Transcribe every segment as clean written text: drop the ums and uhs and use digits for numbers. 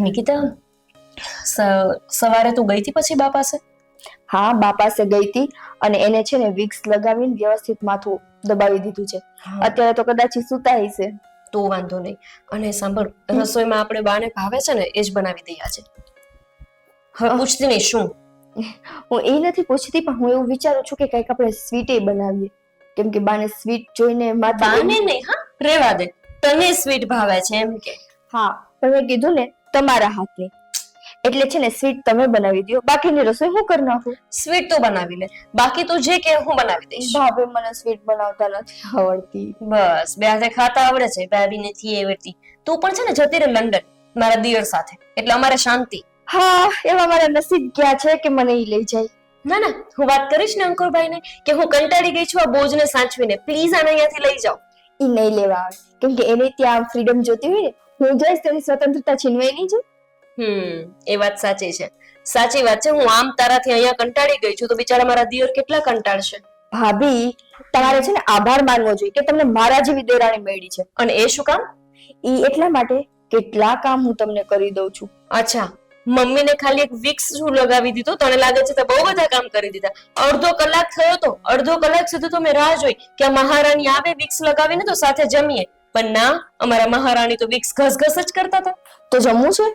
નિકિતા, સવારે તું ગઈ હતી પછી બા પાસે? હા, બા પાસે ગઈ હતી અને એને છે ને વિક્સ લગાવીને વ્યવસ્થિત માથું દબાવી દીધું છે. અત્યારે તો કદાચ ઈ સુતા હશે. તો વાંધો નહીં. અને સાંભળ, રસોઈમાં આપણે બાને ભાવે છે ને એ જ બનાવી દઈએ આજે. હવે પૂછતી નહીં શું? હું એ નથી પૂછતી, પણ હું એવું વિચારું છું કે કંઈક આપણે સ્વીટે બનાવીએ, કેમ કે બાને સ્વીટ જોઈને માથું બાને નહીં, હા રેવા દે. તને સ્વીટ ભાવે છે એમ કે? હા, પણ મેં કીધું ને તમારા હાથની, એટલે છે ને સ્વીટ તમે બનાવી દો, બાકીની રસોઈ હું કરી નાખું. સ્વીટ તો બનાવી લે, બાકી તું જે કે હું બનાવી દઈશ. ભાભી મને સ્વીટ બનાવતા નથી આવડતી. બસ બે હાથે ખાતા આવડે છે, ભાભી નથી આવડતી. તું પણ છે ને જતી રહે લંડન મારા દિયર સાથે, એટલે અમારે શાંતિ. હા, એવા મારા નસીબ ક્યાં છે કે મને ઈ લઈ જાય. ના ના, હું વાત કરીશ ને અંકુરભાઈને કે હું કંટાળી ગઈ છું આ બોજને સાચવીને, પ્લીઝ આને અહીંયાથી લઈ જાઓ. ઈ નહીં લેવા આવે, કેમ કે એને ત્યાં ફ્રીડમ જોતી હોય ને. હું જઈશ તો એની સ્વતંત્રતા છીનવાઈ નહીં જાય. એ વાત સાચી છે. સાચી વાત છે. હું આમ તારાથી અહીંયા કંટાળી ગઈ છું તો બિચારા મારા દિયર કેટલા કંટાળશે. ભાભી, તમારે છે ને આભાર માનવો જોઈએ કે તમને મારા જેવી દેરાણી મળી છે. અને એ શું કામ? ઈ એટલા માટે કેટલા કામ હું તમને કરી દઉં છું. અચ્છા, મમ્મીને ખાલી એક વિક્સ શું લગાવી દીધો, તને લાગે છે તો બહુ બધા કામ કરી દીધા. અડધો કલાક થયો તો, અડધો કલાક સુધી તો મેં રાહ જોઈ કે આ મહારાણી આવે વિક્સ લગાવીને તો સાથે જમીએ, પણ ના, અમારા મહારાણી તો વિક્સ ઘસઘસ જ કરતા હતા. તો જમવું છે?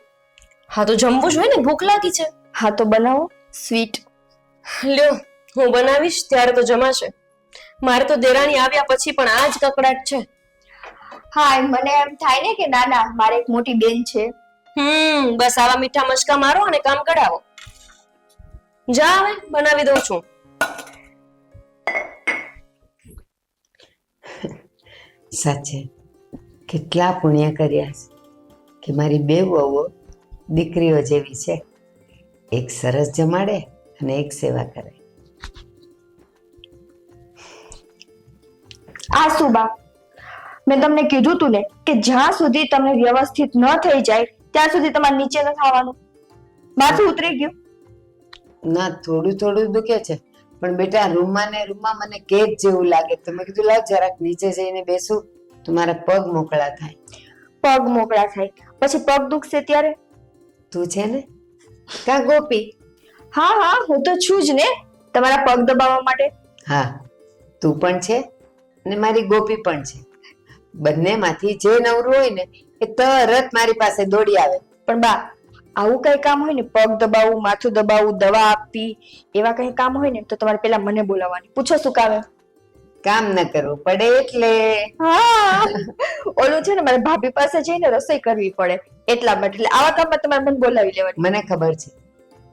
હા તો જમવું જોઈએ ને, ભૂખ લાગી છે. હા તો બનાવો સ્વીટ. લ્યો, હું બનાવીશ ત્યારે તો જમાશે. મારે તો દેરાણી આવ્યા પછી પણ આ જ કકડાટ છે. હા, મને એમ થાય ને કે ના ના, મારે એક મોટી બેન છે. બસ આવા મીઠા મસ્કા મારો અને કામ કઢાવો. જા હવે બનાવી દઉં છું. સાચે કેટલા પુણ્ય કર્યા છે કે મારી બે વહુઓ દીકરીઓ જેવી છે. એક સરસ જમાડે અને એક સેવા કરે. આ શું બા, મેં તમને કીધું તું ને કે જ્યાં સુધી તમને વ્યવસ્થિત ન થઈ જાય ત્યાં સુધી તમારે નીચે ન થવાનું. માથું ઉતરી ગયું? ના, થોડું થોડું દુખે છે, પણ બેટા રૂમમાં ને રૂમમાં મને કેદ જેવું લાગે, તો મેં કીધું લાવ જરાક નીચે જઈને બેસું તો મારા પગ મોકળા થાય. પગ મોકળા થાય પછી પગ દુખશે ત્યારે? તું છે ને કા ગોપી? હા હા, હું તો છું જ ને તમારા પગ દબાવવા માટે. હા, તું પણ છે ને મારી ગોપી પણ છે. બંનેમાંથી જે નવરું હોય ને એ તરત મારી પાસે દોડી આવે. પણ બા, આવું કઈ કામ હોય ને, પગ દબાવવું, માથું દબાવવું, દવા આપવી, એવા કઈ કામ હોય ને તો તમારે પેલા મને બોલાવવાની. પૂછો શું કામ એમ? કામ ન કરવું પડે એટલે. હા, ઓલું છે ને મારે ભાભી પાસે જઈને રસોઈ કરવી પડે એટલા માટે. એટલે આવા કામમાં તમારે મને બોલાવી લેવાની. મને ખબર છે,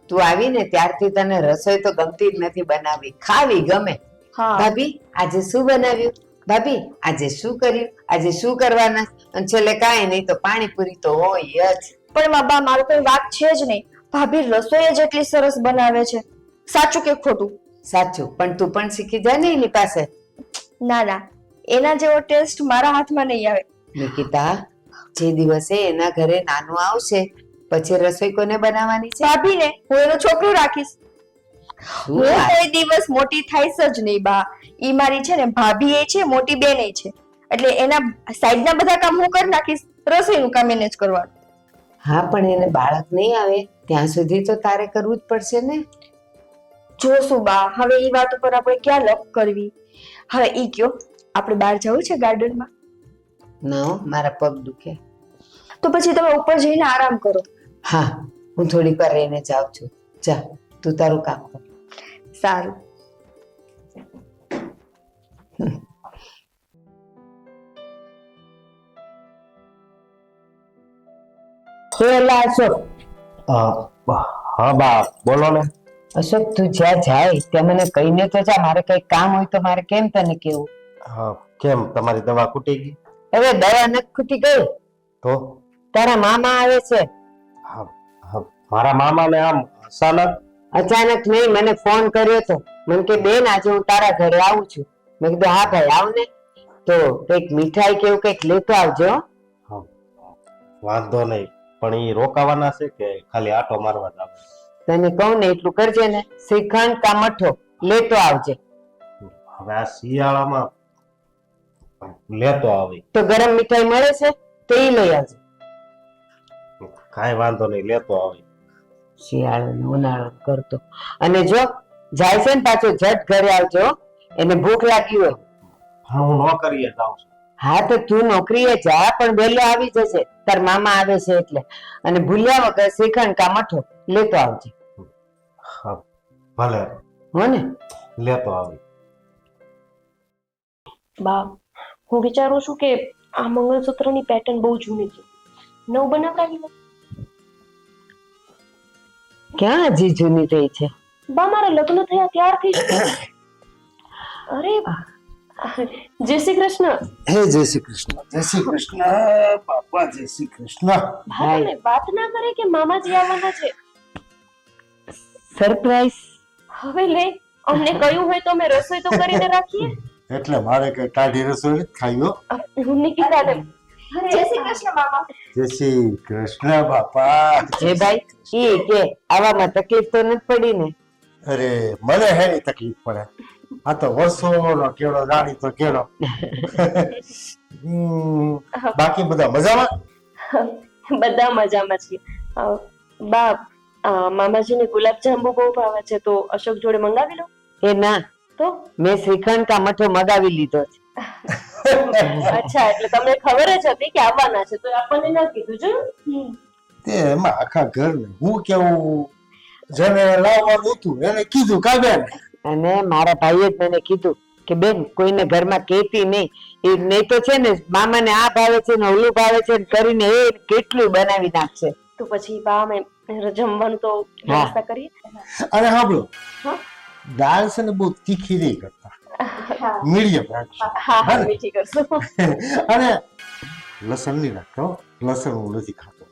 તું આવી ને ત્યારથી તને રસોઈ તો ગમતી જ નથી બનાવવી, ખાવી ગમે. ભાભી આજે શું બનાવ્યું, ભાભી આજે શું કર્યું, આજે શું કરવાના, અને છેલ્લે કાંઈ નહીં તો પાણીપુરી તો હોય જ. પણ એમાં બા મારું કઈ વાત છે જ નહીં. ભાભી રસોઈ જ એટલી સરસ બનાવે છે. સાચું કે ખોટું? સાચું, પણ તું પણ શીખી જા ને એની પાસે. ના ના, એના જેવો ટેસ્ટ મારા હાથમાં નહીં આવે. નિકિતા, જે દિવસે એના ઘરે નાનું આવશે પછી રસોઈ કોને બનાવવાની છે? ભાભીને. હું એનો છોકરો રાખીશ. શું હું વાત? કોઈ દિવસ મોટી થાઈશ જ નહીં બા. ઈ મારી છે ને ભાભી એ છે, મોટી બેન એ છે, એટલે એના સાઈડના બધા કામ હું કરી નાખીશ, રસોઈનું કામ એને જ કરવાનું. હા, પણ એને બાળક નહીં આવે ત્યાં સુધી તો તારે કરવું જ પડશે ને. જોશું બા, હવે ઈ વાત ઉપર આપણે ક્યાં લપ કરવી. હવે ઈ કયો, આપણે બહાર જવું છે ગાર્ડનમાં? ના હો, મારા પગ દુખે. તો પછી તમે ઉપર જઈને આરામ કરો. હા, હું થોડીક વાર રહીને જાઉં છું. જા, તું તારું કામ કર. સારું. હા બા, બોલો ને. અશોક, તું જ્યાં જાય ત્યાં મને કહીને તો જા. મારે કઈ કામ હોય તો મારે કેમ તને કેવું? હા, કેમ તમારી દવા ખૂટી ગઈ? હવે દવા નથી ખૂટી ગઈ, તો તારા મામા આવે છે. હા, હા, મારા મામાને આમ અચાનક નહીં, મને ફોન કર્યો તો. મને કે બેન આજે હું તારા ઘરે આવું છું. મેં કીધું હા ભાઈ આવ ને, તો કઈક મીઠાઈ કે એવું કઈક લેતો આવજો. હા, વાંધો નહીં, પણ એ રોકાવાના છે કે ખાલી આટો મારવા જ આવે? તને કહું ને એટલું કરજે ને, શ્રીખંડ કા મઠો લેતો આવજે. હવે આ શિયાળામાં લેતો આવી. તો ગરમ મીઠાઈ મળે છે તો એ લઈ આવજે. કાંઈ વાંધો નહીં, લેતો આવી. શિયાળો ને ઉનાળો કરતો. અને જો જાય છે ને પાછો ઝટ ઘરે આવજો હો. એને ભૂખ લાગી હોય. હા, હું નોકરીએ જાઉં છું. હા તો તું નોકરીએ જા, પણ વહેલો આવી જશે. તાર મામા આવે છે એટલે. અને ભૂલ્યા વગર શ્રીખંડ કા મઠો લેતો આવજે. હા, ભલે, હો ને? લેતો આવી. બા, હું વિચારું છું કે આ મંગળસૂત્રની પેટર્ન બહુ જૂની છે, નવું બનાવડાવી લો. ક્યાં હજી જૂની થઈ છે? બા, મારા લગ્ન થયા ત્યારથી જ. અરે જય શ્રી કૃષ્ણ. હે જય શ્રી કૃષ્ણ, જય શ્રી કૃષ્ણ બાપા, જય શ્રી કૃષ્ણ. બા, તમે વાત ના કરે કે મામાજી આવવાના છે. સરપ્રાઈઝ. હવે લે, અમને કહ્યું હોય તો અમે રસોઈ તો કરીને રાખીએ. એટલે મારે કઈ કાઢી રસોઈ નથી ખાઈ હો. હું નિકિતાને જય શ્રી કૃષ્ણ મામા. જય શ્રી કૃષ્ણ બાપા. જે ભાઈ ઈ કે આવામાં તકલીફ તો નથી પડી ને? અરે મને હેની તકલીફ પડે, આ તો વર્ષોનો કેળો રાણી તો કેળો. બાકી બધા મજામાં? બધા મજામાં છીએ. બા, મામાજીને ગુલાબજાંબુ બહુ ભાવે છે, તો અશોક જોડે મંગાવી લો. એ ના, તો મેં શ્રીખંડ કા મઠો મગાવી લીધો છે. અચ્છા, એટલે તમને ખબર જ હતી કે આવવાના છે, તો આપણને ના કીધું જો. તે એમાં આખા ઘરને હું કેવું, જેને લાવવાનું હતું એને કીધું કાવ્યા. અને મારા ભાઈએ જ મને કીધું કે બેન કોઈને ઘરમાં કહેતી નહીં, એ નહીં તો છે ને મામાને આ ભાવે છે ને ઓલું ભાવે છે ને કરીને એ કેટલું બનાવી નાખશે. તો પછી બા, અમે જમવાનું તો વ્યવસ્થા કરીએ. અને સાંભળો, હા? દાળ છે ને બહુ તીખી નહીં કરતા, મીડિયમ રાખજો. હા હા, મીઠી કરશું. અને લસણ નહીં રાખતો, લસણ હું નથી ખાતો,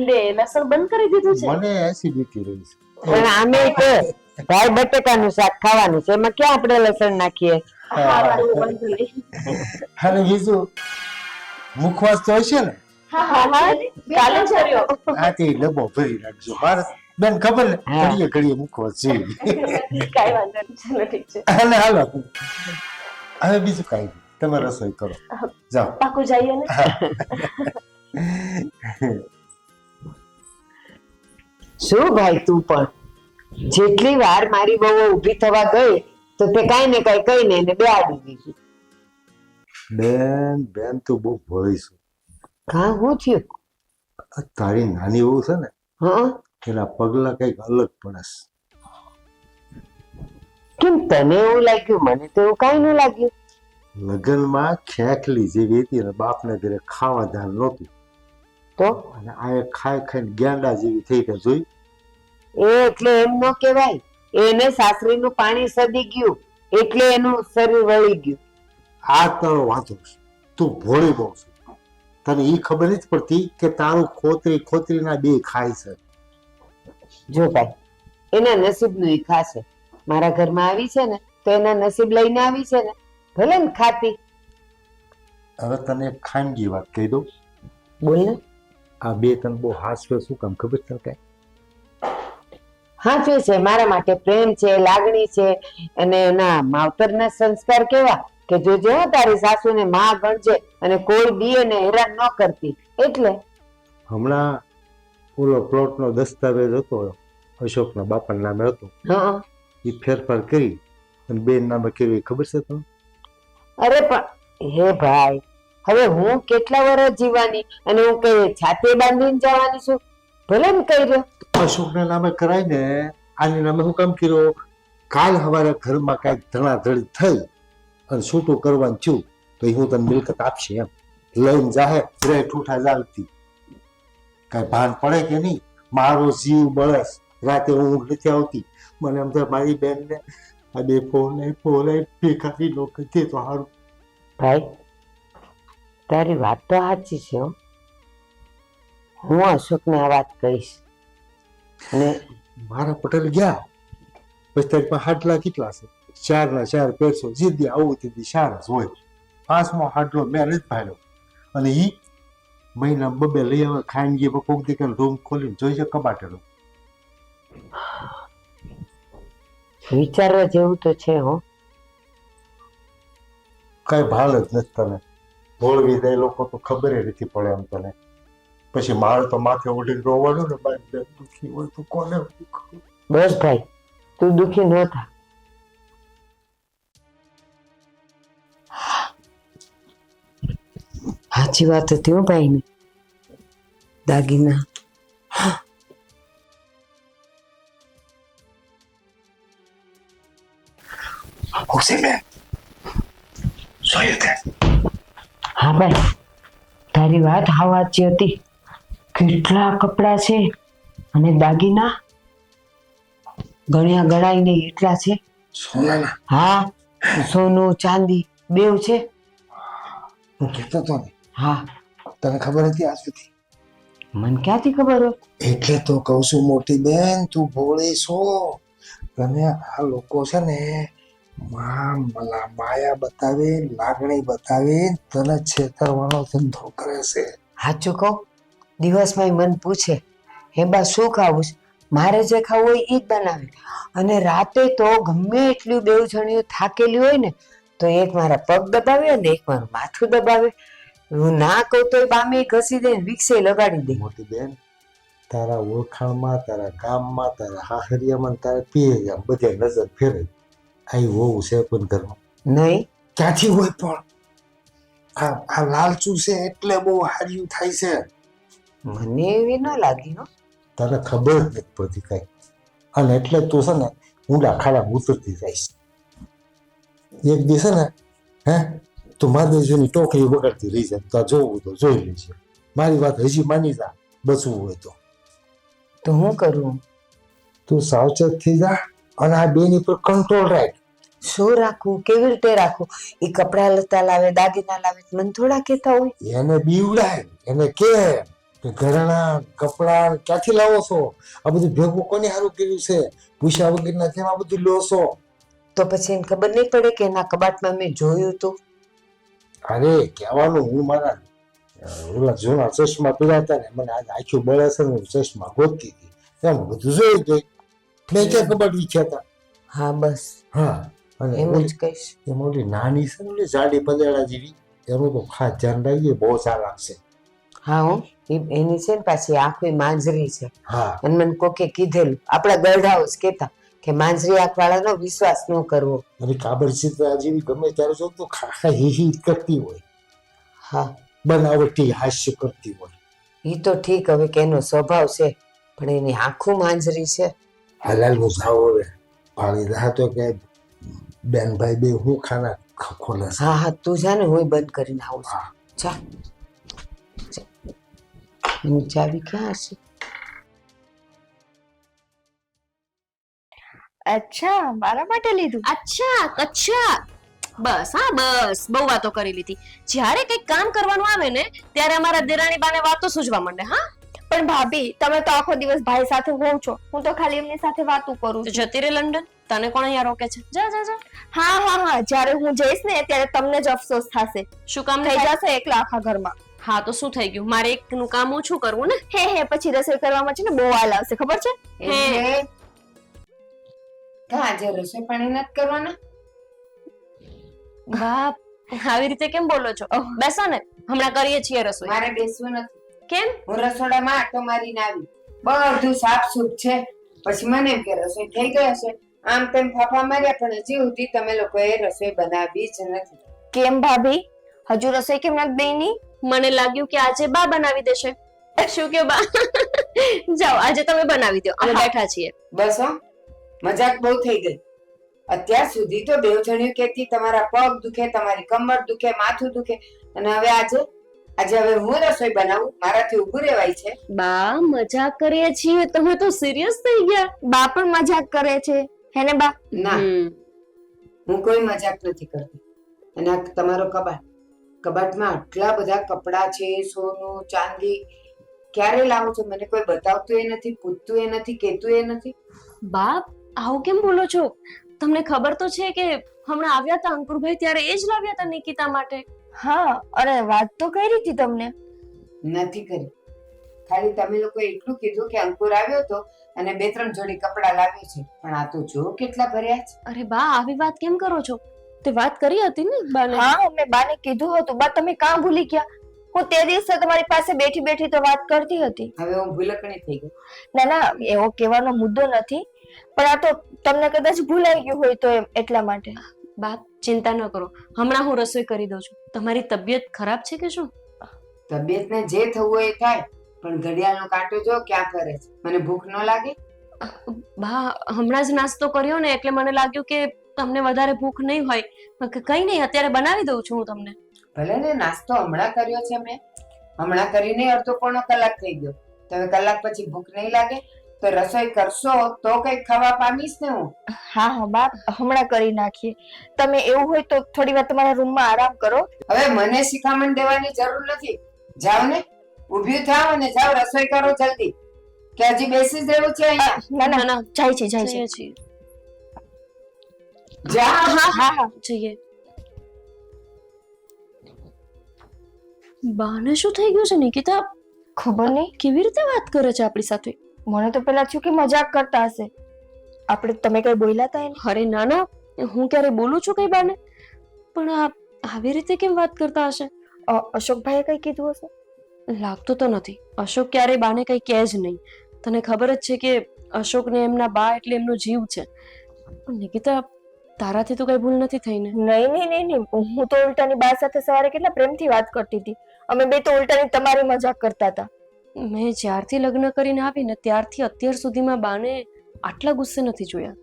લે, લસણ બંધ કરી દીધું છે. મને એસિડિટી રહી છે. પણ આમે તો ભાઈ બટેકાનું શાક ખાવાનું છે, એમાં ક્યાં આપણે લસણ નાખીએ? હા, તો વાંધો નહીં. અને બીજું મુખવાસ તો હશે ને? હા હા, કાલે જ કર્યો. આ તે ડબ્બો ભરી રાખજો. મારે બેન ખબર ને, હા. ઘડીએ ઘડીએ મુખવાસ છે. કાંઈ વાંધો નહીં, ચલો ઠીક છે. અને હાલો હવે બીજું કઈ નહીં, તમે રસોઈ કરો, જાઓ. પાકું જઈએ ને. શું ભાઈ તું પણ જેટલી વાર મારી બહુ ઊભી થવા ગઈ તો તે કઈ ને કઈ કહીને એને બેહાડી દીધી. બેન બેન તું બહુ ભોળી છું. હા, હું થયું? આ તારી નાની વહુ છે ને, હા, એના પગલા કઈક અલગ પડે છે. કેમ તને એવું લાગ્યું? મને તો એવું કઈ ન લાગ્યું. લગ્નમાં ખેખલી જેવી હતી અને બાપને ઘરે ખાવા ધ્યાન નહોતું, તો અને આ ખાઈ ખાઈને ગેંડા જેવી થઈ ગઈ. જોઈ? એ એટલે એમ ન કહેવાય, એને સાસરીનું પાણી સદી ગયું એટલે એનું શરીર વળી ગયું. આ તારો વાંધો છે, તું ભોળી બહુ છે. તને ઈ ખબર નથી પડતી કે તારું ખોતરી ખોતરીના બે ખાય છે. જો ભાઈ, એના નસીબનું ઈ ખાશે. મારા ઘરમાં આવી છે ને તો એના નસીબ લઈને આવી છે ને, ભલે ને ખાતી. હવે તને એક ખાનગી વાત કહી દઉં. બોલ ને. આ બે તને બહુ હાસ્ય શું કામ ખબર છે? કઈ હાચું છે, મારા માટે પ્રેમ છે, લાગણી છે, અને એના માવતરના સંસ્કાર કેવા કે જોજે હો તારી સાસુને માં ગણજે અને કોઈ દી એને હેરાન ન કરતી. એટલે હમણાં ઓલો પ્લોટનો દસ્તાવેજ હતો, અશોકના બાપાના નામે હતો, હા. એ ફેરફાર કરી અને બેન નામે કર્યું. એ ખબર છે તમને? અરે પણ હે ભાઈ, હવે હું કેટલા વર્ષ જીવવાની અને હું કઈ છાતી બાંધીને જવાની છું? ભલે ને કહી રહ્યો. અશોકના નામે કરાય ને, આની નામે શું કામ કર્યો? કાલ સવારે ઘરમાં કાંઈક ધડાધડી થઈ અને છૂટું કરવાનું થયું તો હું તને મિલકત આપશે એમ લઈને જાહે. રે ઠૂઠા જાલતી કાંઈ ભાન પડે કે નહીં? મારો જીવ બળસ, રાતે ઊંઘ નથી આવતી. મને એમ થાય મારી બેનને આ બે ફોન ભેગાથી લોકો તો સારું. ભાઈ, તારી વાત તો સાચી છે હો. હું અશોકને આ વાત કહીશ. અને મારા પટેલ ગયા પછી તારી પાસે હાડલા કેટલા છે? 4 ના 4 પેરસો. જીદી આવું તેથી 4 જ હોય. 5મો હાડલો મેં નથી પાડ્યો. અને ઈ મહિના 2 લઈ આવે ખાનગી કોક દીકરા રૂમ ખોલીને જોઈ છે કબાટેલો. વિચારવા જેવું તો છે હો. કઈ ભાલ જ નથી તને. ભોળવી દે લોકો તો ખબર નથી પડે એમ તને. પછી મારે તો માથે ઓઢીને રોવાનું ને મારી બેન દુખી હોય તો કોને દુખવું? બસ ભાઈ, તું દુખી ન થા. સાચી વાત હતી હો ભાઈ ને. દાગીના હા ભાઈ, તારી વાત સાચી હતી. કેટલા કપડા છે અને દાગીના ગણ્યા ગણાય નહીં એટલા છે. સોનાના હા, સોનું ચાંદી બેવ છે. હું કહેતો હતો ને, હા, તને ખબર હતી આજ સુધી? મને ક્યાંથી ખબર હોય? એટલે તો કહું છું મોટી બેન, તું ભોળી છો. તને આ લોકો છે ને માયા બતાવે, લાગણી બતાવે, તને છેતરવાનો ધંધો કરે છે. સાચું કહું, દિવસમાં મન પૂછે હે બા શું ખાવું છે, મારે જે ખાવું હોય એ જ બનાવે. અને રાતે તો ગમે એટલી બેવ જણીઓ થાકેલી હોય ને તો એક મારા પગ દબાવે અને એક મારું માથું દબાવે. હું ના કહું તો બામે ઘસી દે, વિક્સે લગાડી દે. મોટી બેન, તારા ઓળખાણમાં, તારા ગામમાં, તારા હાહરિયામાં, તારા પિયરિયામાં બધે નજર ફેરે. આઈ હોવું છે પણ ઘરમાં નહીં, ક્યાંથી હોય પણ આ લાલચું છે એટલે બહુ હાર્યું થાય છે. મને એવી ન લાગી હો. તને ખબર જ નથી પડતી કઈ. અને એટલે તું છે ને ઊંડા ખાડામાં ઉતરતી જઈશ. એક દિવસે ને તું મહાદેવજીની ટોકરી વગાડતી રહી જાય. તો જોવું તો જોઈ લેજે. મારી વાત હજી માની જા, બચવું હોય તો. તો હું કરું? તું સાવચેત થઈ જા અને આ બેની પર કંટ્રોલ રાખ. શું રાખવું, કેવી રીતે રાખવું? એ કપડા લતા લાવે, દાગીના લાવે, મને થોડા કહેતા હોય. એને બીવડાય, એને કે ઘરેણા કપડા ક્યાંથી લાવો છો? આ બધું ભેગું કોને સારું કર્યું છે? પૂછ્યા વગરના કેમ આ બધું લો છો? તો પછી એને ખબર નહીં પડે કે એના કબાટમાં મેં જોયું હતું. અરે કહેવાનું, હું મારા ઓલા જૂના ચશ્મા પહેર્યા હતા ને, મને આજ આખું બળે છે ને, ચશ્મા ગોતતી હતી. એમ બધું જોઈ ગઈ. મેં ક્યાં કબાટ વીખ્યા હતા? હા બસ હા, અને એમ જ કહીશ. એમાં ઓલી નાની છે ને, ઓલી જાડી પદેડા જેવી, એનું તો ખાસ ધ્યાન રાખજે, બહુ સારા છે. હા હું એની છે ને પાછી આંખની માંજરી છે. હા, અને મને કોકે કીધેલું, આપણા ગઢાઓ જ કહેતા કે માંજરી આંખ વાળાનો વિશ્વાસ ન કરવો. અને કાબર ચિત્રા જેવી ગમે ત્યારે જો તો ખાખા હી કરતી હોય, હા બનાવટી હાસ્ય કરતી હોય. એ તો ઠીક, હવે કે એનો સ્વભાવ છે, પણ એની આંખું માંજરી છે. હાલાલ હું જાવ હવે. ભાળી રહ્યા તો કે બેનભાઈ બે હું ખાના ખોલે છે. હા હા તું જા ને, હું બંધ કરીને આવું છું. હા. જા. એની ચાવી ક્યાં હશે? અચ્છા, મારા માટે લીધું? અચ્છા, બસ હા બસ, બહુ વાતો કરી લીધી. જ્યારે કંઈક કામ કરવાનું આવે ને ત્યારે અમારા દેરાણી બાને વાતો સૂઝવા માંડે. હા, પણ ભાભી, તમે તો આખો દિવસ ભાઈ સાથે હોવ છો, હું તો ખાલી એમની સાથે વાતો કરું તો છું. જતી રે લંડન, તને કોણ અહીંયા રોકે છે? જા જા જા. હા હા હા, જ્યારે હું જઈશ ને ત્યારે તમને જ અફસોસ થશે. શું કામ થઈ થાય? જશે એકલા આખા ઘરમાં. હા તો શું થઈ ગયું? મારે એકનું કામ ઓછું કરવું ને. હે પછી રસોઈ કરવામાં છે ને બહુ વાલ આવશે, ખબર છે? એટલે ક્યાં આજે રસોઈ પાણી નથી કરવાના? બાપ, આવી રીતે કેમ બોલો છો? બેસો ને, હમણાં કરીએ છીએ રસોઈ. મારે બેસવું નથી. કેમ? હું રસોડામાં આટો મારીને આવી, બધું સાફસૂફ છે. પછી મને એમ કે રસોઈ થઈ ગઈ હશે. આમ તેમ ફાફા માર્યા, પણ હજી સુધી તમે લોકોએ રસોઈ બનાવી જ નથી. કેમ ભાભી, હજુ રસોઈ કેમ નથી બની? મને લાગ્યું કે આજે બા બનાવી દેશે. શું કે બા? જાઓ, આજે તમે બનાવી દો, અમે બેઠા છીએ. બસ હો, મજાક બહુ થઈ ગઈ. અત્યાર સુધી તો બેવ જણ્યું કહેતી તમારા પગ દુખે, તમારી કમર દુખે, માથું દુખે, અને હવે આજે હવે હું રસોઈ બનાવું? મારાથી ઊભું રહેવાય છે? બા મજાક કરીએ છીએ, તમે તો સિરિયસ થઈ ગયા. બા પણ મજાક કરે છે, હે ને બા? ના, હું કોઈ મજાક નથી કરતી. અને આ તમારો કબાટમાં આટલા બધા કપડા છે, સોનું ચાંદી, ક્યારે લાવો છો? મને કોઈ બતાવતું એ નથી, પૂછતું એ નથી, કહેતું એ નથી. બાપ, આવું કેમ બોલો છો? તમને ખબર તો છે કે હમણાં આવ્યા હતા અંકુરભાઈ, ત્યારે એ જ લાવ્યા હતા નિકિતા માટે. હા, અરે વાત તો કરી હતી તમને. નથી કરી. ખાલી તમે લોકો એટલું કીધું કે અંકુર આવ્યો હતો અને 2-3 જોડી કપડા લાવ્યો છે, પણ આ તો જો કેટલા ભર્યા છે. અરે બા, આવી વાત કેમ કરો છો? તે વાત કરી હતી ને બાને. હા, મેં બાને કીધું હતું. બા તમે કાં ભૂલી ગયા? હું તે દિવસે તમારી પાસે બેઠી બેઠી તો વાત કરતી હતી. હવે હું ભૂલકણી થઈ ગઈ. ના ના, એવો કહેવાનો મુદ્દો નથી, પણ આ તો તમને કદાચ ભૂલાઈ ગયું હોય તો એટલા માટે. બાપ ચિંતા ન કરો, હમણાં હું રસોઈ કરી દઉં છું. તમારી તબિયત ખરાબ છે કે શું? તબિયતને જે થવું હોય એ થાય, પણ ઘડિયાળનો કાંટો જો ક્યાં ફરે છે. મને ભૂખ ન લાગે? બા હમણાં જ નાસ્તો કર્યો ને એટલે મને લાગ્યું કે તમને વધારે ભૂખ નહીં હોય. કઈ નહીં, અત્યારે બનાવી દઉં છું હું તમને. ભલે ને, નાસ્તો હમણાં કર્યો છે મેં. હમણાં કરીને અડધો પોણો કલાક થઈ ગયો. તો હવે કલાક પછી ભૂખ નહીં લાગે? તો રસોઈ કરશો તો કઈક ખાવા પામીશ ને હું. હા હા બાપ, હમણાં કરી નાખીએ. તમે એવું હોય તો થોડી વાર તમારા રૂમમાં આરામ કરો. હવે મને શિખામણ દેવાની જરૂર નથી. જાઓ ને, ઊભી થાવ અને જાઓ રસોઈ કરો જલ્દી. કે હજી બેસી જ રહેવું છે અહીંયા? ના ના ના, જાય છે જાય જઈએ છે. છીએ. જા. હા હા, જઈએ. બાને શું થઈ ગયું છે નિકિતા? ખબર નહીં, કેવી રીતે વાત કરે છે આપણી સાથે? મને તો પેલા થયું કે મજાક કરતા હશે. આપણે તમે કઈ બોલ્યા હતા એને? અરે ના ના, હું ક્યારે બોલું છું કઈ બાને? પણ આ આવી રીતે કેમ વાત કરતા હશે? અશોકભાઈએ કઈ કીધું હશે? લાગતું તો નથી. અશોક ક્યારેય બાને કઈ કહે જ નહીં. તને ખબર જ છે કે અશોકને એમના બા એટલે એમનો જીવ છે. પણ નિકિતા, તારાથી તો કઈ ભૂલ નથી થઈ ને? નહીં નહીં નહીં નહીં, હું તો ઉલટાની બા સાથે સવારે કેટલા પ્રેમથી વાત કરતી હતી. અમે બે તો ઉલટાની તમારી મજાક કરતા હતા. મેં જ્યારથી લગ્ન કરીને આવી ને ત્યારથી અત્યાર સુધીમાં બાને આટલા ગુસ્સે નથી જોયા.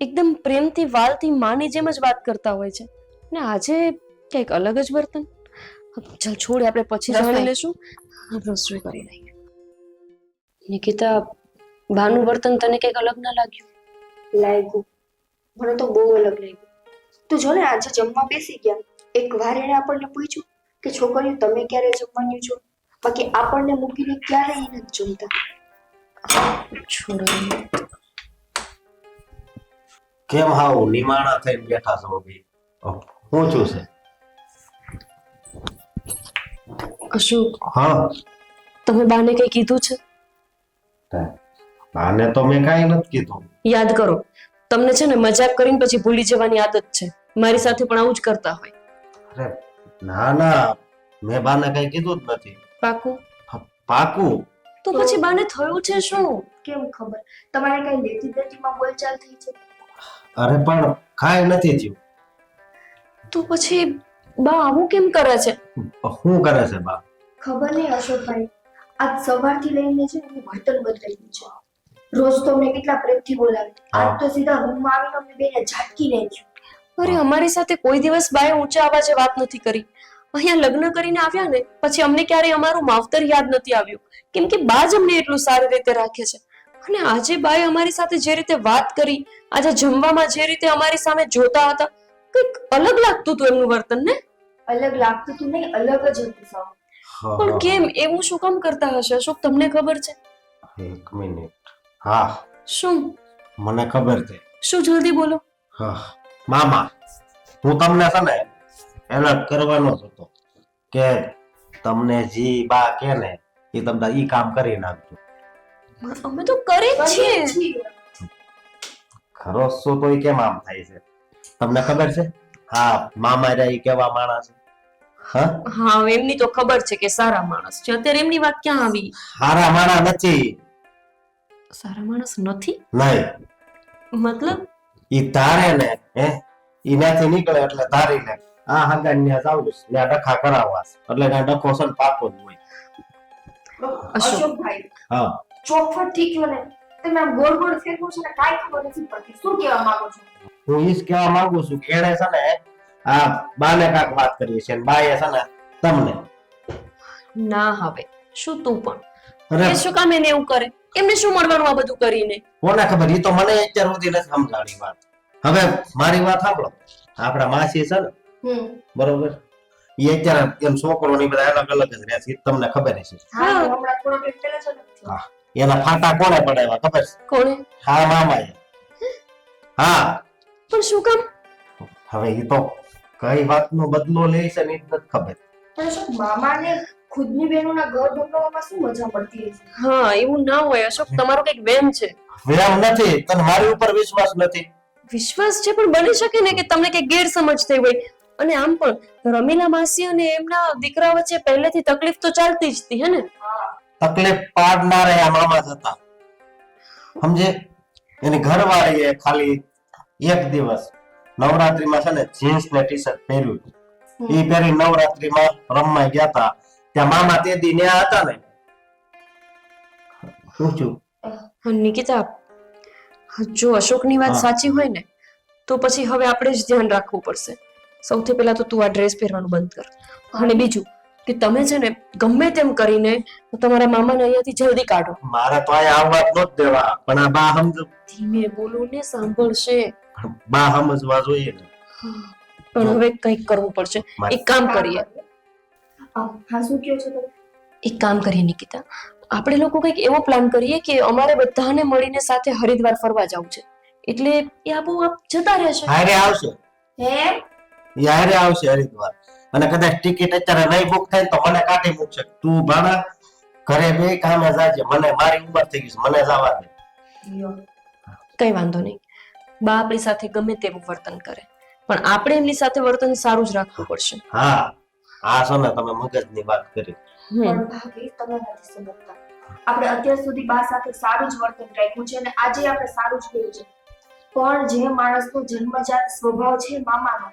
એકદમ પ્રેમથી વાલથી માની જેમ જ વાત કરતા હોય છે. ને આજે કંઈક અલગ જ વર્તન. ચાલ છોડ, આપણે પછી જાણી લેશું. રસોઈ કરી લઈએ. નિકિતા, બાનું વર્તન તને કંઈક અલગ ના લાગ્યું? લાગ્યું, મને તો બહુ અલગ લાગ્યું. તું જો ને, આજે જમવા બેસી ગયા, એક વાર એને આપણને પૂછ્યું કે છોકરીઓ તમે ક્યારે જમવાનું છો, બાકી આપણને મૂકીને ક્યારે એને જ જમતા. છોડો. કેમ હાવ નિમાણા થઈને બેઠા છો બી? શું છું છે? અશોક, હા, તમે બાને કઈ કીધું છે? આને તો મેં કાંઈ નથી કીધું. યાદ કરો, તમને છે ને મજાક કરીને પછી ભૂલી જવાની આદત છે. મારી સાથે પણ આવું જ કરતા હોય. અરે ના ના, મેં બાને કઈ કીધું જ નથી. પાકું? પાકું. તો પછી બાને થયું છે શું? કેમ ખબર? તમારે કઈ લેતી દેતીમાં બોલચાલ થઈ છે? અરે પણ કાંઈ નથી થયું. તો પછી બા આવું કેમ કરે છે? શું કરે છે બા? ખબર નહીં અશોકભાઈ, આજ સવારથી લઈને છે એનું વર્તન બદલાઈ ગયું છે. રોજ તો અમને કેટલા પ્રેમથી બોલાવે, આજ તો સીધા રૂમમાં આવીને અમને બેને ઝાટકી નાખ્યું. અરે અમારી સાથે કોઈ દિવસ બાએ ઊંચા અવાજે વાત નથી કરી. અહીંયા લગ્ન કરીને આવ્યા ને પછી અમને ક્યારેય અમારું માવતર યાદ નથી આવ્યું, કેમ કે બા જ અમને એટલું સારી રીતે રાખે છે. અને આજે બાએ અમારી સાથે જે રીતે વાત કરી, આજે જમવામાં જે રીતે અમારી સામે જોતા હતા, કંઈક અલગ લાગતું હતું એમનું વર્તન ને. અલગ લાગતું હતું નહીં, અલગ જ હતું સાવ. પણ કેમ એવું શું કામ કરતા હશે અશોક, તમને ખબર છે? એક મિનિટ. હા, શું? મને ખબર છે. શું? જલ્દી બોલો. હા, મામા, હું તમને છે ને એલર્ટ કરવાનો જ હતો કે તમને જી બા કે ને એ તમને ઈ કામ કરી નાખજો. અમે તો કરી જ છીએ. ખરો શું તો ઈ કેમ આમ થાય છે તમને ખબર છે? હા, મામા રે ઈ કેવા માણસ છે. હા હા, એમની તો ખબર છે કે સારા માણસ છે. અત્યારે એમની વાત ક્યાં આવી? સારા માણસ નથી. સારા માણસ નથી નહીં, મતલબ? ઈ તારે ને ઈ નાથી નીકળે એટલે તારી ને આ હગાન ને જાવું છે ને ડખા કરાવવા છે એટલે ને ડખો છે ને પાકો જ હોય. અશોકભાઈ, હા, ચોખવટ થી કયો ને, તમે આમ ગોળ ગોળ ફેરવો છો ને કાઈ ખબર નથી પડતી. શું કહેવા માંગો છો? હું ઈ જ કહેવા માંગુ છું કે એને છે ને આ બાને કાક વાત કરી છે ને બાએ છે ને તમને. ના હવે શું તું પણ અરે એ શું કામ એને એવું કરે? એમને શું મળવાનું આ બધું કરીને? કોને ખબર, ઈ તો મને અત્યાર સુધી નથી સમજાણી વાત. હવે મારી વાત સાંભળો. આપડા માસી છે ને, બરોબર, ઈ અત્યારે એમ છોકરો ની બધા અલગ અલગ જ રહે છે, ઈ તમને ખબર છે. હા, હમણાં થોડો ટાઈમ પહેલા જ નથી થયો. હા, એના ફાટા કોને પડાવ્યા ખબર છે? કોણે? હા, મામાએ. હા, પણ શું કામ? હવે ઈ તો કઈ વાતનો બદલો લે છે ને ઈ જ નથી ખબર. પણ અશોક, મામાને ખુદની બહેનોના ઘર ઢોકળવામાં શું મજા પડતી હશે? હા, એવું ના હોય અશોક, તમારો કઈક વેમ છે. વેમ નથી, તને મારી ઉપર વિશ્વાસ નથી. વિશ્વાસ છે પણ બની શકે ને કે તમને કઈ ગેરસમજ થઈ હોય. અને આમ પણ રમીલા માસી અને એમના દીકરા વચ્ચે પહેલેથી તકલીફ તો ચાલતી જ હતી હે ને? તકલીફ પાડનારા આ મામા જ હતા સમજે. એની ઘરવાળીએ ખાલી એક દિવસ નવરાત્રીમાં છે ને જીન્સ ને ટી શર્ટ પહેર્યું હતું. ઈ પહેરી નવરાત્રીમાં રમવા ગયા હતા. ત્યાં મામા તે દી ન્યા હતા ને. શું થયું? નિકિતા, જો અશોકની વાત હા. સાચી હોય ને તો પછી હવે આપણે જ ધ્યાન રાખવું પડશે. સૌથી પહેલા તો તું આ ડ્રેસ પહેરવાનું બંધ કર. અને બીજું કે તમે છે ને ગમે તેમ કરીને તમારા મામાને અહીંયાથી જલ્દી કાઢો. મારે તો અહીંયા આવવા જ નહોત દેવા, પણ આ બા ધીમે બોલો ને, સાંભળશે. બા સમજવા જોઈએ ને. પણ હવે કંઈક કરવું પડશે. એક કામ કરીએ, હા શું કહો છો તમે? એક કામ કરીએ નિકિતા, આપણે લોકો કંઈક એવો પ્લાન કરીએ કે અમારે બધાને મળીને સાથે હરિદ્વાર ફરવા જવું છે. એટલે એ આપોઆપ જતા રહેશે. હારે આવશે, હે ઈ હારે આવશે હરિદ્વાર. અને કદાચ ટિકિટ અત્યારે નહીં બુક થાય તો મને કાઢી મૂકશે. તું ભાણા ઘરે બે કામે જાજે, મને મારી ઉંમર થઈ ગઈ છે, મને જવા દે. કઈ વાંધો નહીં, બા આપણી સાથે ગમે તેવું વર્તન કરે પણ આપણે એમની સાથે વર્તન સારું જ રાખવું પડશે. હા, આ છો ને તમે મગજની વાત કરી. પણ ભાભી તમે નથી સમજતા. આપણે અત્યાર સુધી બા સાથે સારું જ વર્તન રાખ્યું છે અને આજે આપણે સારું જ કર્યું છે. પણ જે માણસનો જન્મજાત સ્વભાવ છે મામાનો,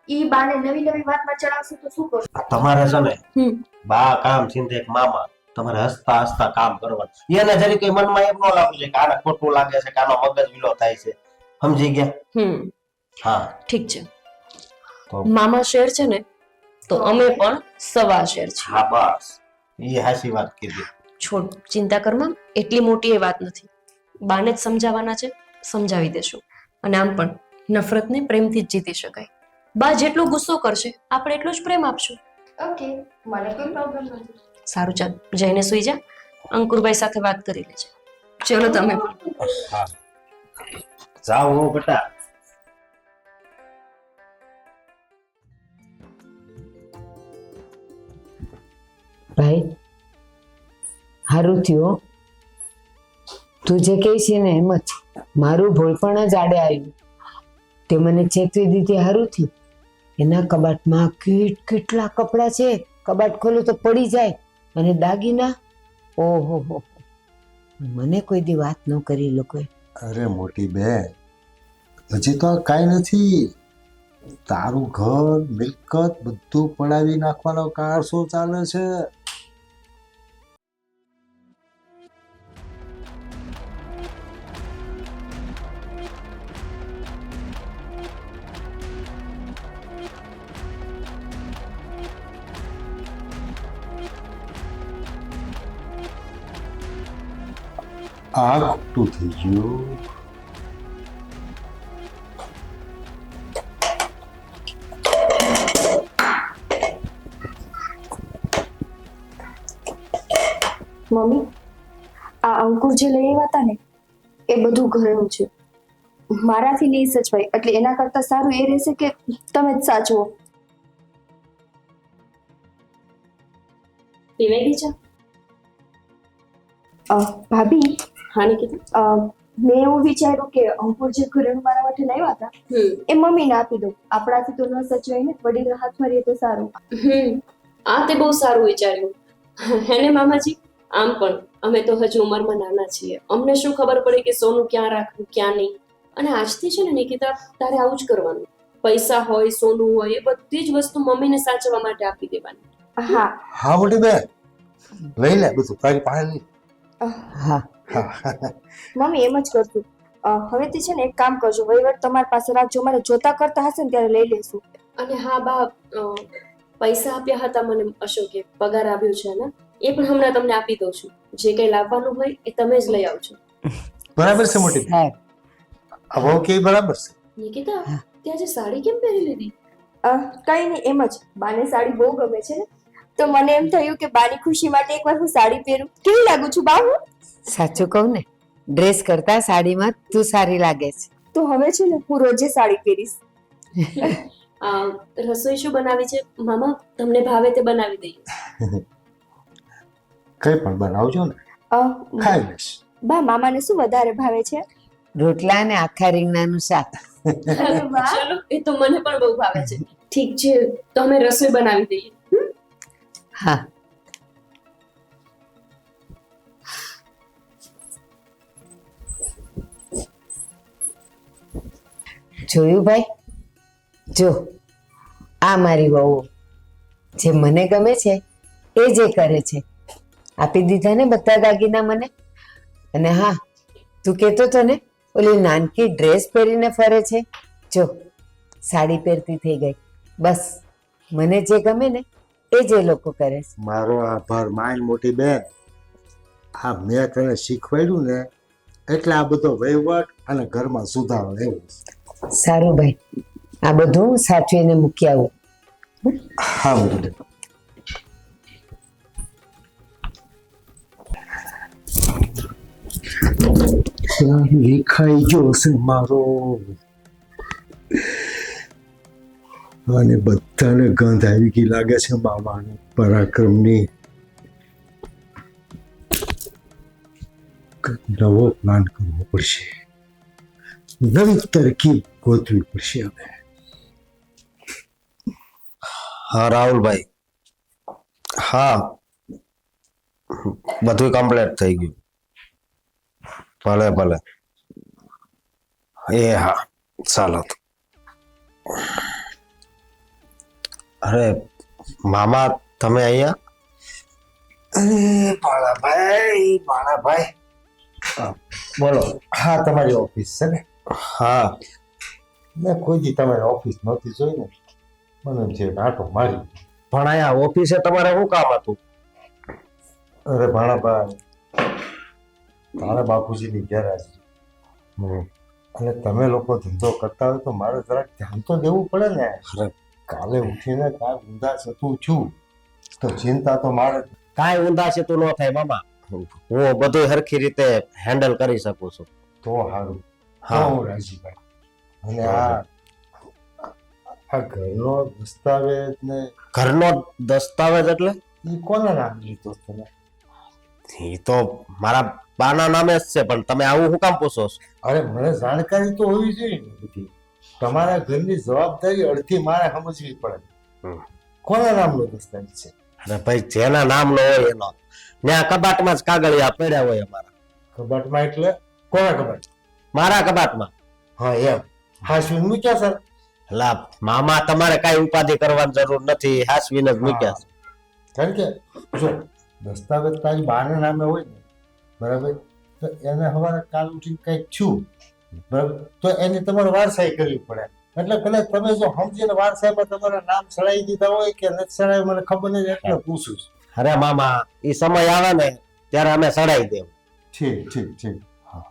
ઈ બાને નવી નવી વાતમાં ચડાવશે તો શું કરશું? તમારે છે ને હમ. બા કામ સિંધે એક મામા, તમારે હસતા હસતા કામ કરવાનું. એને જરી કઈ મનમાં એમ ન લાગવું છે કે આને ખોટું લાગે છે કે આનો મગજ વિલો થાય છે. સમજી ગયા? હા, ઠીક છે. તો મામા શેર છે ને તો અમે પણ સવા શેર છીએ. હા બસ, ઈ હાચી વાત કીધી. છોડ, ચિંતા કરમાં, એટલી મોટી એ વાત નથી. બાને જ સમજાવવાના છે, સમજાવી દેશું. અને આમ પણ નફરતને પ્રેમથી જ જીતી શકાય. બા જેટલો ગુસ્સો કરશે આપણે એટલો જ પ્રેમ આપશું. ઓકે, મને કોઈ પ્રોબ્લેમ નથી. સારું, ચાલ જઈને સુઈ જા. અંકુરભાઈ સાથે વાત કરી લેજે. ચલો તમે પણ. હા, જાઓ હો બેટા. ભાઈ હારું થયું. તું જે કહે છે ને એમ જ મારું ભોળપણ જ આડે આવ્યું. તે મને ચેતવી દીધી, હારું થયું. એના કબાટમાં કેટલા કપડાં છે, કબાટ ખોલું તો પડી જાય. અને દાગીના, ઓહો હો, મને કોઈ દી વાત ન કરી લોકોએ. અરે મોટી બેન, હજી તો આ કાંઈ નથી. તારું ઘર મિલકત બધું પડાવી નાખવાનો કારસો ચાલે છે. આ ખોટું થઈ ગયું. મમ્મી, આ અંકુર જે લઈ આવ્યા હતા ને એ બધું ઘરનું છે. મારાથી નહીં સચવાય, એટલે એના કરતા સારું એ રહેશે કે તમે જ સાચવો. પીવાઈ ગઈ છે? ભાભી, હા નિકિતા. મેં એવું વિચાર્યું કે અંકુર જે ઘરેણું મારા માટે લાવ્યા હતા એ મમ્મીને આપી દઉં. આપણાથી તો ન સચવાય ને, વડીલ હાથમાં રહીએ તો સારું. આ તે બહુ સારું વિચાર્યું. હેને મામાજી, આમ પણ અમે તો હજુ ઉંમરમાં નાના છીએ. અમને શું ખબર પડે કે સોનું ક્યાં રાખવું ક્યાં નહીં. અને આજથી છે ને નિકિતા, તારે આવું જ કરવાનું. પૈસા હોય, સોનું હોય, એ બધી જ વસ્તુ મમ્મીને સાચવવા માટે આપી દેવાની. હા હા મોટી બેન, લઈ લે બધું, તારી પાસે લઈ. હા, મમ્મી એમ જ કરશું. હવેથી છે ને એક કામ કરજો, વહીવટ તમારી પાસે રાખજો. મારે જોતા કરતા હશે ને ત્યારે લઈ લેશું. અને હા બા, પૈસા આપ્યા હતા મને અશોકે, પગાર આવ્યો છે ને, એ પણ હમણાં તમને આપી દઉં છું. જે કઈ લાવવાનું હોય એ તમે જ લઈ આવજો. બરાબર છે મોટી બેન, સાહેબ. આ બહુ કે બરાબર છે. નિકિતા, તે આજે સાડી કેમ પહેરી લીધી? કઈ નહીં, એમ જ. બાને સાડી બહુ ગમે છે ને, તો મને એમ થયું કે બાની ખુશી માટે એકવાર હું સાડી પહેરું. કેવી લાગુ છું બા હું? સાચું કહું ને, ડ્રેસ કરતા સાડીમાં તું સારી લાગે છે. તો હવે છે ને હું રોજે સાડી પહેરીશ. રસોઈ શું બનાવી છે મામા? તમને ભાવે તે બનાવી દઈએ. કઈ પણ બનાવજો ને, ખાઈ લઈશ. બા, મામાને શું વધારે ભાવે છે? રોટલા ને આખા રીંગણાનું શાક. અરે વાહ. ચલો, એ તો મને પણ બહુ ભાવે છે. ઠીક છે તો અમે રસોઈ બનાવી દઈએ. હા જોયું ભાઈ, જો આ મારી વહુ જે મને ગમે છે એ જે કરે છે. આપી દીધા ને બધા દાગીના મને. અને હા, તું કહેતો હતો ને ઓલી નાનકી ડ્રેસ પહેરીને ફરે છે, જો સાડી પહેરતી થઈ ગઈ. બસ મને જે ગમે ને એ જ એ લોકો કરે છે. મારો આભાર માય મોટી બેન. આ મેં તને શીખવાડ્યું ને એટલે આ બધો વહીવટ અને ઘરમાં સુધારો આવ્યો. સારું ભાઈ, આ બધું સાચવીને મૂકી આવું. હા મોટી બેન. ખાઈ ગયો છે મારો, અને બધાને ગંધ આવી ગઈ લાગે છે મામાની પરાક્રમની. નવો પ્લાન કરવો પડશે, નવી તરકીબ ગોતવી પડશે હવે. હા રાહુલભાઈ, હા બધું કમ્પ્લીટ થઈ ગયું. ભલે ભલે, એ હા ચાલો તો. અરે મામા તમે અહીંયા? અરે બાળાભાઈ, બાળાભાઈ, બોલો. હા તમારી ઓફિસ છે ને? હા મેં કોઈ દી તમારી ઓફિસ નહોતી જોઈ ને, મને જે આંટો મારી. પણ અહીંયા ઓફિસે તમારે શું કામ હતું? અરે ભાણાભાઈ, તારા બાપુજીની ગેરહાજરી અને તમે લોકો ધંધો કરતા હોય તો મારે જરાક ધ્યાન તો દેવું પડે ને. અરે કાલે ઉઠીને કાંઈ ઊંધા જતું છું તો ચિંતા તો મારે. કાંઈ ઊંધા છે તું ન થાય મામા, હું બધું હરખી રીતે હેન્ડલ કરી શકું છું. તો સારું. હા. હા રાજીભાઈ, અને આ ઘરનો દસ્તાવેજ ને ઘરનો દસ્તાવેજ એટલે? એ કોના નામ લીધો તમે? એ તો મારા બાના નામે જ છે, પણ તમે આવું શું કામ પૂછો છો? અરે મને જાણકારી તો હોવી જોઈએ ને બધી. તમારા ઘરની જવાબદારી અડધી મારે સમજવી પડે. કોના નામનો દસ્તાવેજ છે? અરે ભાઈ, જેના નામ નો હોય એનો. ત્યાં કબાટમાં જ કાગળિયા પડ્યા હોય અમારા. કબાટમાં એટલે કોના કબાટ? મારા કબાટમાં. હા એમ. હા શું મૂક્યા સર? લા મામા, તમારે કાંઈ ઉપાધિ કરવાની જરૂર નથી, હાસવીને જ મૂક્યા છે. કારણ કે જો દસ્તાવેજ તારી બાના નામે હોય ને, બરાબર, તો એને હવારે કાલ ઉઠીને કંઈક છું, બરાબર, તો એની તમારે વારસાઈ કરવી પડે. એટલે કદાચ તમે જો સમજીને વારસાઈમાં તમારા નામ સડાઈ દીધા હોય કે નથી સડાય મને ખબર નથી, એટલે પૂછું છું. અરે મામા, એ સમય આવે ને ત્યારે અમે સડાઈ દેવું. ઠીક ઠીક ઠીક.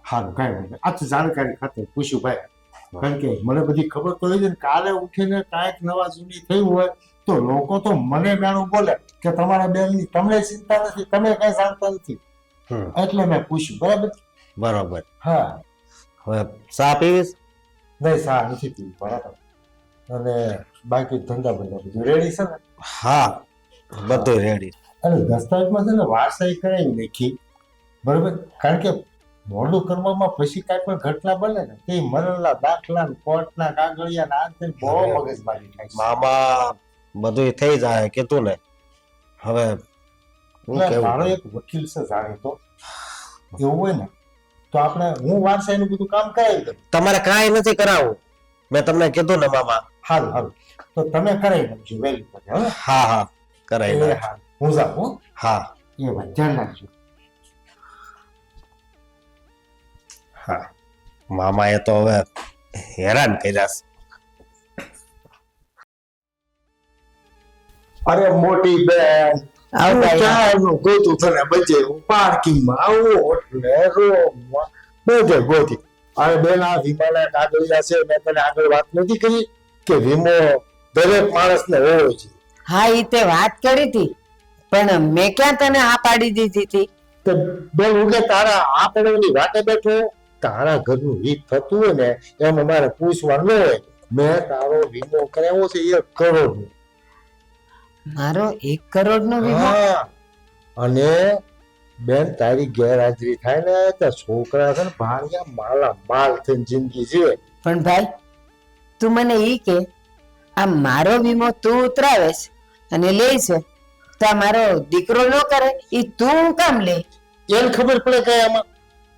સારું, કાંઈ વાંધો નહીં. આ તો જાણકારી ખાતર પૂછ્યું ભાઈ, કારણ કે મને બધી ખબર તો હોય છે ને. કાલે ઉઠીને કાંઈક નવા જૂની થયું હોય તો લોકો તો મને મેણું બોલે કે તમારા બેનની તમને ચિંતા નથી, તમે કઈ જાણતા નથી, એટલે મેં પૂછ્યું. બરાબર? બરોબર. હા. હવે ચા પીવીશ? નહીં, સા નથી પીવું. બરાબર. અને બાકી ધંધા બંધા બધું રેડી છે ને? હા, બધું રેડી. અને દસ્તાવેજમાં છે ને વારસાઈ કરાવી નાખી, બરાબર, કારણ કે મોડું કરવામાં પછી કાંઈ પણ ઘટના બને ને તે મરણના દાખલા ને કોર્ટના કાગળિયા ને આ તે બહુ મગજમારી થાય છે. મામા, બધું થઈ જાય કીધું ને. હવે હું એટલે કેવું? મારો એક વકીલ છે જાણીતો, એવું હોય ને તો આપણે હું વારસાઈનું બધું કામ કરાવી દઉં. તમારે કાંઈ નથી કરાવવું, મેં તમને કીધું ને મામા. સારું સારું, તો તમે કરાવી નાખજો વહેલી તકે. હવે હા હા, કરાવી એ નાખ. હા, હું જાઉં હો. હા એ વાત ધ્યાન રાખજો. હા, મામા એ તો હવે હેરાન કર્યા છે. અરે મોટી બેન, આવ ભાઈ. ક્યારનું ગોતું તને બચે પાર્કિંગમાં આવો એટલે રોમમાં બધે ગોતી. અરે બેન, આ વીમાના કાગળિયા છે, મેં તને આગળ વાત નથી કરી કે વીમો દરેક માણસને હોવો જોઈએ. હા, એ તે વાત કરી હતી, પણ મેં ક્યાં તને આ પાડી દીધી હતી? તો બેન, હું કે તારા આ પડેલી વાટે બેઠો, તારા ઘરનું હિત થતું હોય ને એમાં મારે પૂછવાનું ન હોય. મેં તારો વીમો કરાવ્યો છે 1 કરોડ. મારો 1 કરોડ નો વીમો? હા, અને બેન તારી ગેરહાજરી થાય ને તો છોકરા છે ને ભાણિયા માલા માલ થઈને જિંદગી જીવે. પણ ભાઈ, તું મને ઈ કે આ મારો વીમો તું ઉતરાવેશ અને લે છે તો આ મારો દીકરો ન કરે એ તું કામ લે? એને ખબર પડે કે આમાં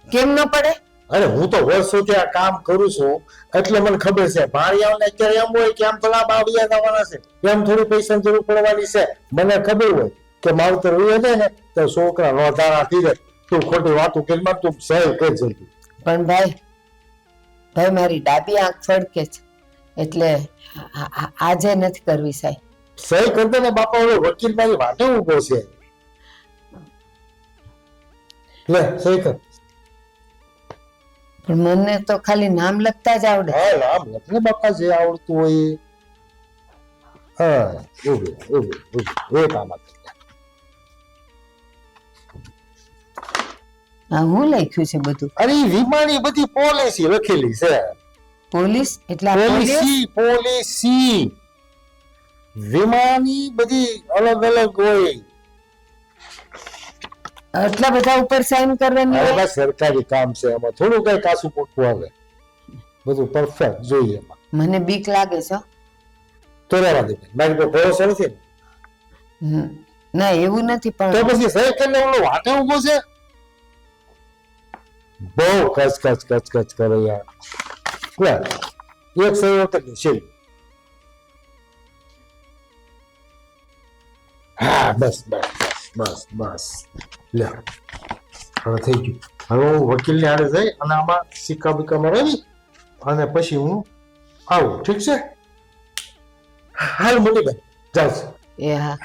કેમ ન પડે? અરે હું તો વર્ષોથી આ કામ કરું છું એટલે મને ખબર છે ભાણિયાઓને અત્યારે એમ હોય કે આમ તો લાભ આવ્યા જવાના છે, એમ થોડી પૈસાની જરૂર પડવાની છે. મને ખબર હોય કે માવતર હોય ને તો છોકરા રોધાણા થઈ જાય. તું ખોટી વાતો કરી તું સહી કર જલ્દી. પણ ભાઈ મારી ડાબી આંખ ફડકે છે એટલે આજે નથી કરવી સાહેબ. સહી કરતો ને બાપા, ઓલો વકીલ મારી વાટે ઉભો છે. લે સહી કર. પણ મને તો ખાલી નામ લખતા જ આવડે. હા નામ લખને બાપા, જે આવડતું હોય એ. હા ઉભી એક આમાં હા હું લખ્યું છે બધું? અરે વીમાની બધી પોલિસી લખેલી છે. પોલીસ એટલે આ પોલિસી વીમાની બધી અલગ અલગ હોય. આટલા બધા ઉપર સાઈન કરવાની અરે હોય? બસ સરકારી કામ છે, એમાં થોડું કઈ કાસું પોટું આવે, બધું પરફેક્ટ જોઈએ એમાં. મને બીક લાગે છે. તો રહેવા દે, મારી કોઈ ભરોસો નથી ને. ના એવું નથી તો પણ પછી સહી કરીને ઓલો વાટે ઉભો છે. બહુ કચ કરે યાર. લે એક સહી વખત છે. હા બસ લે હવે થઈ ગયું. હવે હું વકીલની હારે જઈ અને આમાં સિક્કા બિક્કા મરાવી અને પછી હું આવું. ઠીક છે? હાલ મોટીભાઈ જાઉં છું. એ હા.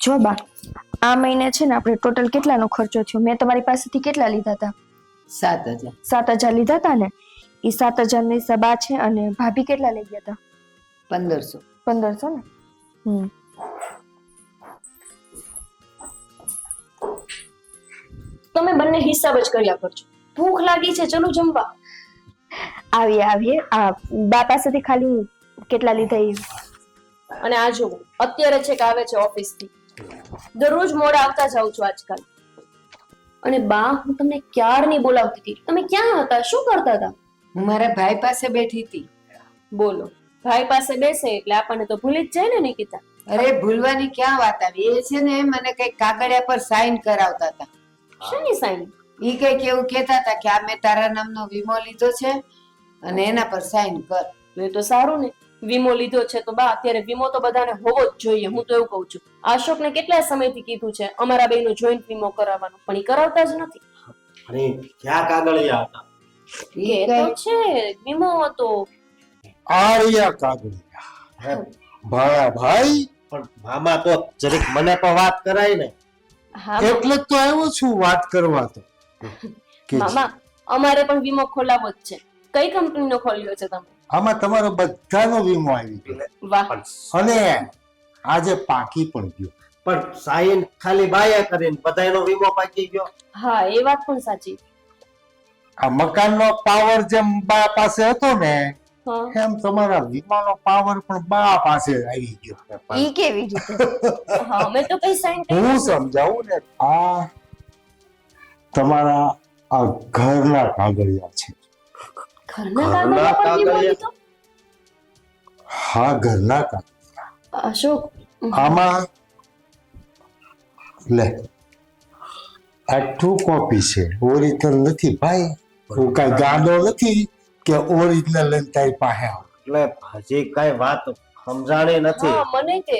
જો બા, આ મહિને છે ને આપણે ટોટલ કેટલાનો ખર્ચો થયો? મેં તમારી પાસેથી કેટલા લીધા હતા? 7,000. 7,000 લીધા હતા ને? એ 7,000 ની સબા છે. અને ભાભી કેટલા લઈ ગયા હતા? 1,500. 1,500 ને? તમે બંને હિસાબ જ કર્યા કરજો. ભૂખ લાગી છે, ચલો જમવા. આવીએ. આ બા પાસેથી ખાલી કેટલા લીધા એ. અને આ જુઓ, અત્યારે છેક આવે છે ઓફિસથી. દરરોજ મોડા આવતા જાવ છો આજકાલ. અને બા, હું તમને ક્યારની બોલાવતી હતી, તમે ક્યાં હતા? શું કરતા હતા? હું મારા ભાઈ પાસે બેઠી હતી. બોલો, ભાઈ પાસે બેસે એટલે આપણને તો ભૂલી જ જાય ને નિકિતા. અરે ભૂલવાની ક્યાં વાત આવી? એ છે ને મને કઈક કાગળિયા પર સાઈન કરાવતા હતા. શેની સાઈન? ઈ કઈક એવું કહેતા હતા કે આ મેં તારા નામનો વીમો લીધો છે અને એના પર સાઈન કર. તો એ તો સારું ને, વીમો લીધો છે તો બા અત્યારે વીમો તો બધાને હોવો જ જોઈએ. હું તો એવું કહું છું, અશોકને કેટલા સમયથી કીધું છે અમારા બેયનો જોઈન્ટ વીમો કરાવવાનો, પણ એ કરાવતા જ નથી. અરે ક્યાં કાગળિયા હતા? ઈ એ તો કઈ- છે વીમો હતો. આર્યા કાગળિયા ભાણા ભાઈ, પણ મામા તો જરીક મને પણ વાત કરાય ને. હા એટલે જ તો આવ્યો છું વાત કરવા. તો કે મામા, અમારે પણ વીમો ખોલાવો જ છે. કઈ કંપનીનો ખોલ્યો છે તમે? આમાં તમારો બધાનો વીમો આવી ગયો વાહ, અને આજે પાકી પણ ગયો. પણ સાઈન ખાલી બાએ કરીને બધાયનો વીમો પાકી ગયો. હા એ વાત પણ સાચી. આ મકાનનો પાવર જેમ બા પાસે હતો ને હા એમ તમારા વીમાનો પાવર પણ બા પાસે આવી ગયો. ઈ કેવી રીતે? હા, અમે તો કઈ સાઈન કરી. હું સમજાવું ને, આ તમારા આ ઘરના કાગળિયા છે. ઘરના ઘરના કાગળિયા પર વીમો કાગળિયા? લીધો? હા ઘરના કાગળ. અશોક, આમાં લે આ ટ્રુ કોપી છે, ઓરિજિનલ નથી ભાઈ. હું કઈ ગાડો નથી કે ઓરિજિનલ લઈને તારી પાસે આવું. એટલે હજી કઈ વાત સમજાણી નથી. હા મને તે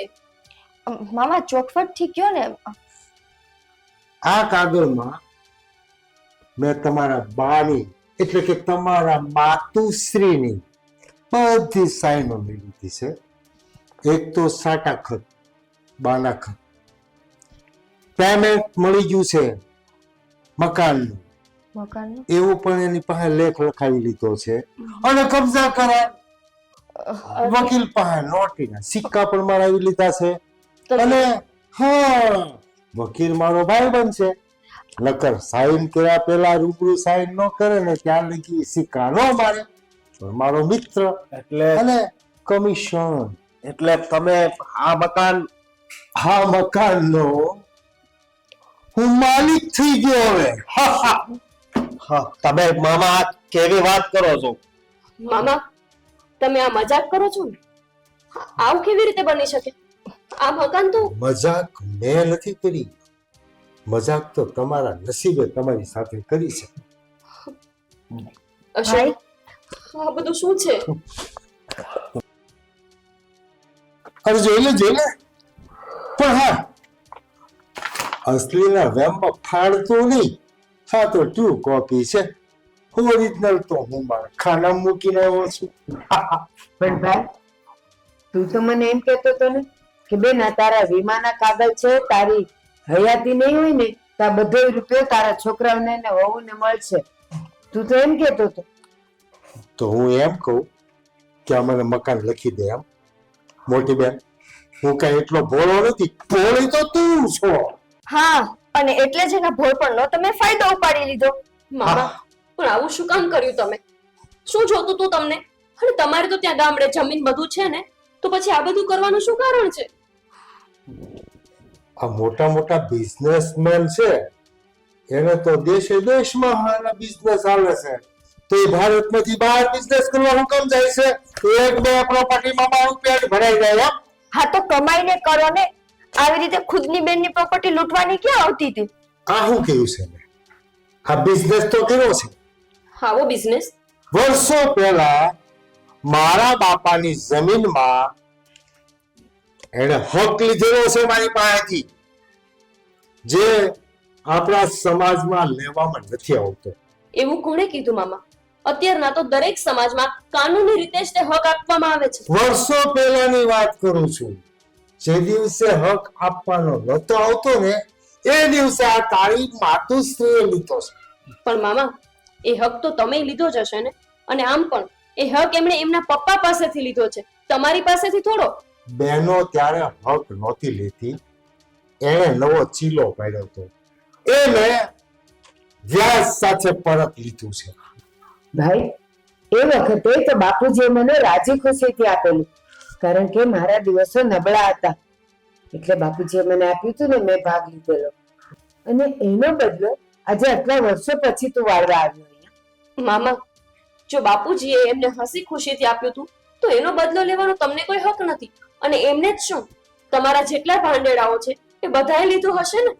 મામા ચોખવટ થી કયો ને. આ કાગળમાં મેં તમારા બાની એટલે કે તમારા માતુશ્રીની બધી સાઈનો લીધી છે. એક તો સાટા ખત, બાના ખત. પેમેન્ટ મળી ગયું છે મકાનનું, મકાનનું? એવું પણ એની પાસે લેખ લખાવી લીધો છે. અને કબજા કરાર વકીલ પાસે નોટીના સિક્કા પણ મરાવી લીધા છે. અને હા, વકીલ મારો ભાઈ બનશે. નકર સાઈન કર્યા પેલા રૂબરૂ સાઈન ન કરે ને ત્યાં લગી સિક્કા ન મારે. પણ મારો મિત્ર એટલે અને કમિશન. એટલે તમે આ મકાન હા મકાનનો હું માલિક થઈ ગયો હવે. હા, તમે મામા આ કેવી વાત કરો છો? મામા તમે આ મજાક કરો છો ને? આવું કેવી રીતે બની શકે? આ મકાન તો મજાક મેં નથી કરી, મજાક તો તમારા નસીબે તમારી સાથે કરી છે. અશોક, આ બધું શું છે? અરે જોઈ લે પણ હા, અસલીના વેમમાં ફાડતું નહીં. હા તો ટુ કોપી છે, ઓરિજિનલ તો હું મારા ખાના મૂકીને આવ્યો છું. પણ ભાઈ, તું તો મને એમ કહેતો હતો ને કે બેન આ તારા વીમાના કાગળ છે, તારી હયાતી નહીં હોય ને તો આ બધો રૂપિયો તારા છોકરાઓને ને વહુને મળશે. તું તો એમ કહેતો હતો. તો હું એમ કહું કે આ મને મકાન લખી દે એમ. મોટી બેન, હું કઈ એટલો ભોળો નથી, ભોળી તો તું છો. હા, અને એટલે જ એના ભોળપણનો તમે ફાયદો ઉપાડી લીધો. મામા પણ આવું શું કામ કર્યું તમે? શું જોતું તું તમને? અને તમારે તો ત્યાં ગામડે જમીન બધું છે ને, તો પછી આ બધું કરવાનું શું કારણ છે? આ મોટા મોટા બિઝનેસમેન છે, એને તો દેશે દેશમાં હાના બિઝનેસ હાલે છે, તો એ ભારતમાંથી બહાર બિઝનેસ કરવા હું કેમ જાય છે? એક બે પ્રોપર્ટીમાં મારું પેટ ભરાઈ જાય એમ. હા તો કમાઈને કરો ને, આવી રીતે ખુદની બેનની પ્રોપર્ટી લૂંટવાની ક્યાં આવતી હતી? આ શું કેવું છે મેં? આ બિઝનેસ તો કર્યો છે. આવો બિઝનેસ? વર્ષો પહેલા મારા બાપાની જમીનમાં એને હક લીધેલો છે મારી પાસેથી, જે આપણા સમાજમાં લેવામાં નથી આવતો. એવું કોણે કીધું મામા? અત્યારના તો દરેક સમાજમાં કાનૂની રીતે જ તે હક આપવામાં આવે છે. વર્ષો પહેલાની વાત કરું છું. જે દિવસે હક આપવાનો નહોતો આવતો ને, એ દિવસે આ તારી માતુશ્રીએ લીધો છે. પણ મામા, એ હક તો તમે લીધો જ હશે ને? અને આમ પણ એ હક એમણે એમના પપ્પા પાસેથી લીધો છે, તમારી પાસેથી થોડો. બહેનો ત્યારે હક નહોતી લેતી, એણે નવો ચીલો પાડ્યો હતો, એને વ્યાજ સાથે પરત લીધું છે. ભાઈ, એ વખતે તો બાપુજીએ મને રાજી ખુશીથી આપેલું, કારણ કે મારા દિવસો નબળા હતા. એટલે બાપુજીએ મને આપ્યું હતું ને મેં ભાગ લીધેલો, અને એનો બદલો આજે આટલા વર્ષો પછી તું વાળવા આવ્યો અહીંયા. મામા, જો બાપુજીએ એમને હસી ખુશીથી આપ્યું હતું, તો એનો બદલો લેવાનો તમને કોઈ હક નથી. અને એમને જ શું, તમારા જેટલા ભાંડેડાઓ છે એ બધાએ લીધું હશે ને?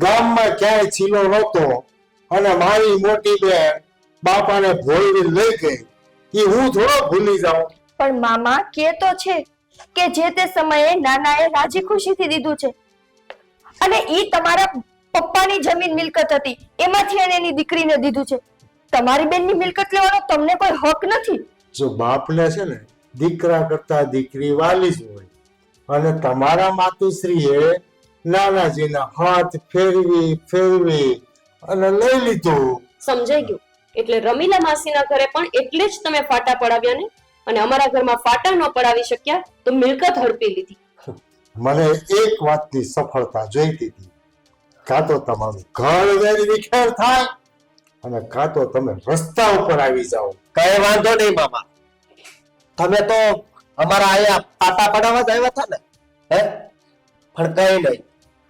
ગામમાં ક્યાંય ચીલો નહોતો, અને મારી મોટી બેન બાપાને ભોળવી લઈ ગઈ, એ હું થોડો ભૂલી જાઉં. પણ મામા કે તો છે કે જે તે સમયે નાનાએ રાજી ખુશીથી દીધું છે, અને ઈ તમારા પપ્પાની જમીન મિલકત હતી, એમાંથી એને એની દીકરીને દીધું છે. તમારી બેનની મિલકત લેવાનો તમને કોઈ હક નથી. જો બાપને છે ને દીકરા કરતા દીકરી વાલી જ હોય, અને તમારા માતુશ્રીએ નાનાજીના હાથ ફેરવી અને લઈ લીધું. સમજાઈ ગયું. એટલે રમીલા માસીના ઘરે પણ એટલે જ તમે ફાટા પડાવ્યા ને, અને અમારા ઘરમાં ફાટા ન પડાવી શક્યા તો મિલકત હડપી લીધી. મને એક વાતની સફળતા જોઈતી હતી, કાં તો તમારું ઘર વેરી વિખેર થાય, અને કાં તો તમે રસ્તા ઉપર આવી જાઓ. કઈ વાંધો નહીં મામા, તમે તો અમારા અહીંયા પાટા પડાવવા જ આવ્યા હતા ને, હે? પણ કઈ નહીં,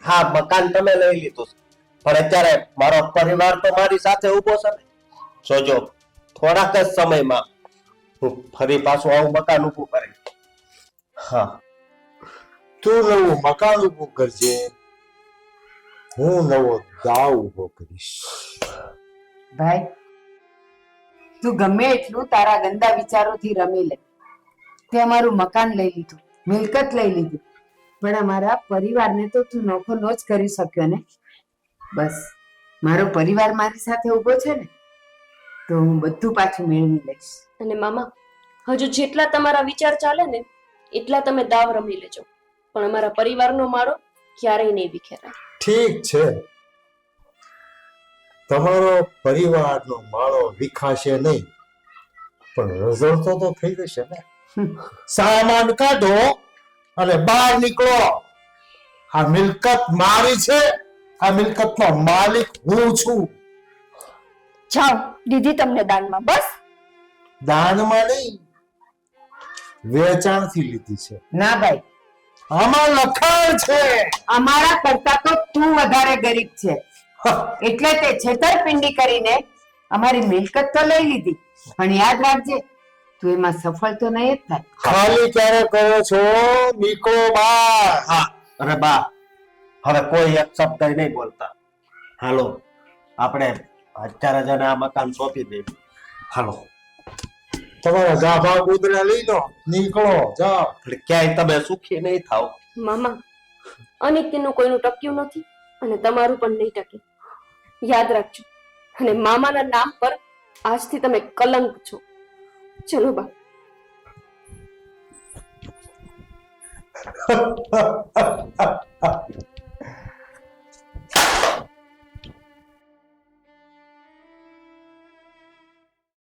હા મકાન તમે લઈ લીધું છે, પણ અત્યારે મારો પરિવાર તો મારી સાથે ઉભો છે ને. જોજો થોડાક જ સમયમાં હું ફરી પાછું આવું મકાન ઊભું કરી. હા, તું નવું મકાન ઊભું કરજે, હું નવો દાવ ઊભો કરીશ. ભાઈ, તું ગમે એટલું તારા ગંદા વિચારોથી રમી લે, તે અમારું મકાન લઈ લીધું, મિલકત લઈ લીધી, પણ અમારા પરિવારને તો તું નોખો નો જ કરી શક્યો ને. બસ મારો પરિવાર મારી સાથે ઊભો છે ને, તો હું બધું પાછું મેળવી લઈશ. અને મામા, હજુ જેટલા તમારા વિચાર ચાલે ને એટલા તમે દાવ રમી લેજો, પણ અમારા પરિવારનો માળો ક્યારેય નહીં વિખેરાય. ઠીક છે, તમારો પરિવારનો માળો વિખાશે નહીં, પણ રઝળતો તો થઈ જશે ને. સામાન કાઢો અને બહાર નીકળો. આ મિલકત મારી છે, આ મિલકતનો માલિક હું છું. જાઓ, દીધી તમને દાનમાં. બસ દાનમાં નહીં, વેચાણથી લીધી છે. ના ભાઈ, આમાં લખાણ છે. અમારા કરતા તો તું વધારે ગરીબ છે, એટલે તે છેતરપિંડી કરીને અમારી મિલકત તો લઈ લીધી, પણ યાદ રાખજે તું એમાં સફળ તો નહીં જ થાય. ખાલી ક્યારે કરો છો નીકળો બહાર. હા અરે બા હવે કોઈ એક શબ્દ નહીં બોલતા. હાલો આપણે અત્યારે જને આ મકાન સોંપી દઈએ. હાલો તમારા ગાભા કૂતરા લઈ લો, નીકળો જાઓ. એટલે ક્યાંય તમે સુખી નહીં થાવ. મામા અનિત્યનું કોઈનું ટક્યું નથી અને તમારું પણ નહીં ટકે. યાદ રાખજો. અને મામાના નામ પર આજથી તમે કલંક છો. ચલો બા.